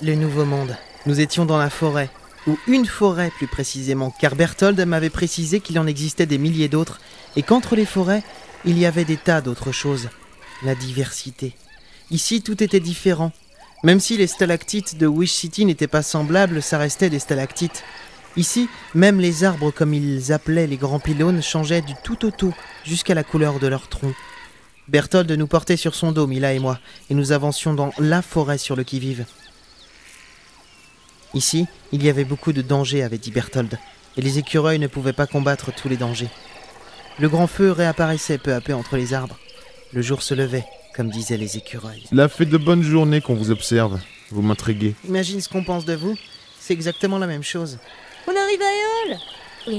Le Nouveau Monde. Nous étions dans la forêt, ou une forêt plus précisément, car Berthold m'avait précisé qu'il en existait des milliers d'autres, et qu'entre les forêts, il y avait des tas d'autres choses. La diversité. Ici, tout était différent. Même si les stalactites de Wish City n'étaient pas semblables, ça restait des stalactites. Ici, même les arbres, comme ils appelaient les grands pylônes, changeaient du tout au tout, jusqu'à la couleur de leur tronc. Berthold nous portait sur son dos, Mila et moi, et nous avancions dans la forêt sur le qui-vive. Ici, il y avait beaucoup de dangers, avait dit Berthold, et les écureuils ne pouvaient pas combattre tous les dangers. Le grand feu réapparaissait peu à peu entre les arbres. Le jour se levait, comme disaient les écureuils. Cela fait de bonnes journées qu'on vous observe. Vous m'intriguez. Imagine ce qu'on pense de vous, c'est exactement la même chose. On arrive à Éole.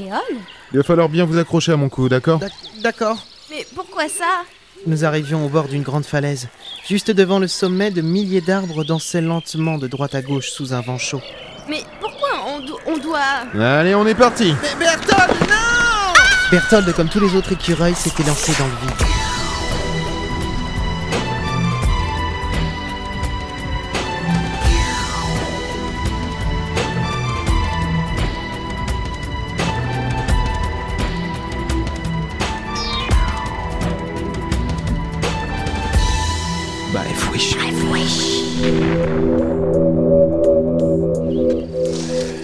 Éole ? Il va falloir bien vous accrocher à mon cou, d'accord ? D'accord. Mais pourquoi ça ? Nous arrivions au bord d'une grande falaise. Juste devant le sommet, de milliers d'arbres dansaient lentement de droite à gauche sous un vent chaud. Mais pourquoi on doit... Allez, on est parti. Mais Berthold, non ! Berthold, comme tous les autres écureuils, s'était lancé dans le vide.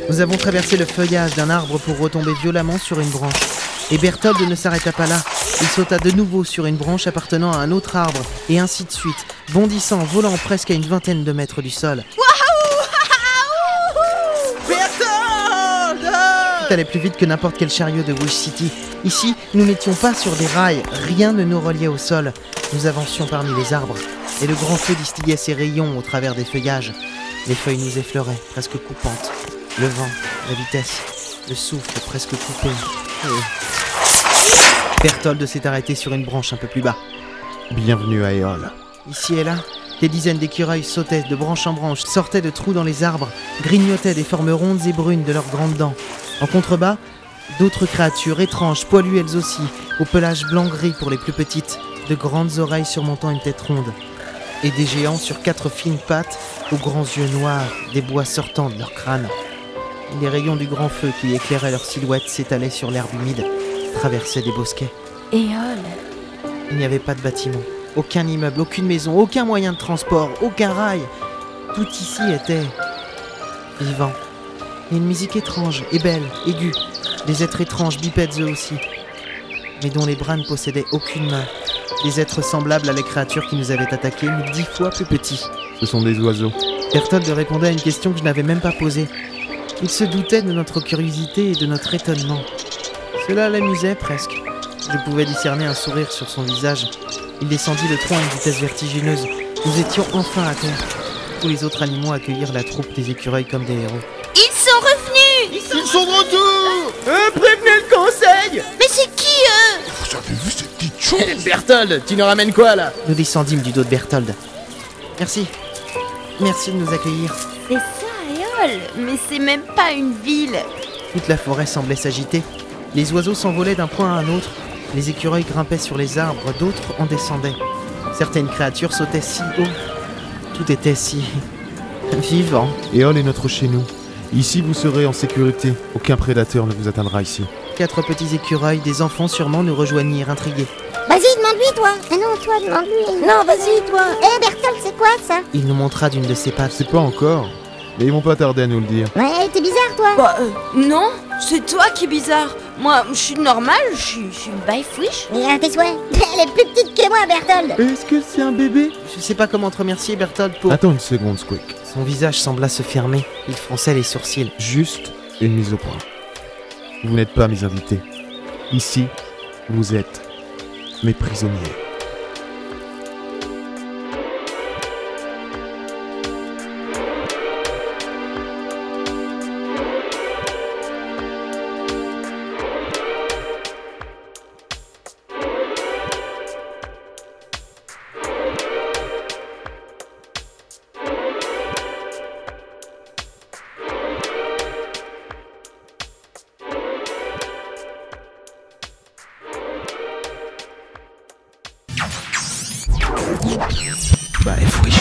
Nous avons traversé le feuillage d'un arbre pour retomber violemment sur une branche. Et Berthold ne s'arrêta pas là. Il sauta de nouveau sur une branche appartenant à un autre arbre, et ainsi de suite, bondissant, volant presque à une vingtaine de mètres du sol. Berthold! Tout allait plus vite que n'importe quel chariot de Wish City. Ici, nous n'étions pas sur des rails, rien ne nous reliait au sol. Nous avancions parmi les arbres, et le grand feu distillait ses rayons au travers des feuillages. Les feuilles nous effleuraient, presque coupantes. Le vent, la vitesse, le souffle presque coupé. Berthold s'est arrêté sur une branche un peu plus bas. Bienvenue à Éole. Ici et là, des dizaines d'écureuils sautaient de branche en branche, sortaient de trous dans les arbres, grignotaient des formes rondes et brunes de leurs grandes dents. En contrebas, d'autres créatures étranges, poilues elles aussi, au pelage blanc-gris pour les plus petites, de grandes oreilles surmontant une tête ronde, et des géants sur 4 fines pattes, aux grands yeux noirs, des bois sortant de leur crâne. Les rayons du grand feu qui éclairaient leurs silhouettes s'étalaient sur l'herbe humide, traversaient des bosquets. Éole. Il n'y avait pas de bâtiment, aucun immeuble, aucune maison, aucun moyen de transport, aucun rail. Tout ici était vivant. Et une musique étrange et belle, aiguë, des êtres étranges, bipèdes eux aussi, mais dont les bras ne possédaient aucune main. Des êtres semblables à les créatures qui nous avaient attaqués, mais 10 fois plus petits. Ce sont des oiseaux. Berthold répondait à une question que je n'avais même pas posée. Il se doutait de notre curiosité et de notre étonnement. Cela l'amusait presque. Je pouvais discerner un sourire sur son visage. Il descendit le tronc à une vitesse vertigineuse. Nous étions enfin à terre. Tous les autres animaux accueillirent la troupe des écureuils comme des héros. Ils sont revenus. Ils sont de retour. Prévenez le conseil. Mais c'est qui eux ? Vous avez vu cette petite chose ? Berthold, tu nous ramènes quoi là ? Nous descendîmes du dos de Berthold. Merci. Merci de nous accueillir. C'est ça, Éole. Mais c'est même pas une ville. Toute la forêt semblait s'agiter. Les oiseaux s'envolaient d'un point à un autre. Les écureuils grimpaient sur les arbres, d'autres en descendaient. Certaines créatures sautaient si haut. Tout était si vivant. Éole est notre chez nous. Ici, vous serez en sécurité. Aucun prédateur ne vous atteindra ici. 4 petits écureuils, des enfants sûrement, nous rejoignirent intrigués. Vas-y, demande-lui, toi. Ah non, toi, demande-lui. Non, vas-y, toi. Berthold, c'est quoi, ça? Il nous montra d'une de ses pattes. C'est pas encore, mais ils vont pas tarder à nous le dire. Ouais, t'es bizarre, toi. Bah, non. C'est toi qui es bizarre. Moi, je suis normale. Je suis une baïfouiche. Et à tes souhaits. Elle est plus petite que moi, Berthold. Est-ce que c'est un bébé ? Je sais pas comment te remercier, Berthold, pour... Attends une seconde, Squeak. Son visage sembla se fermer. Il fronçait les sourcils. Juste une mise au point. Vous n'êtes pas mes invités. Ici, vous êtes mes prisonniers. Bah, oui.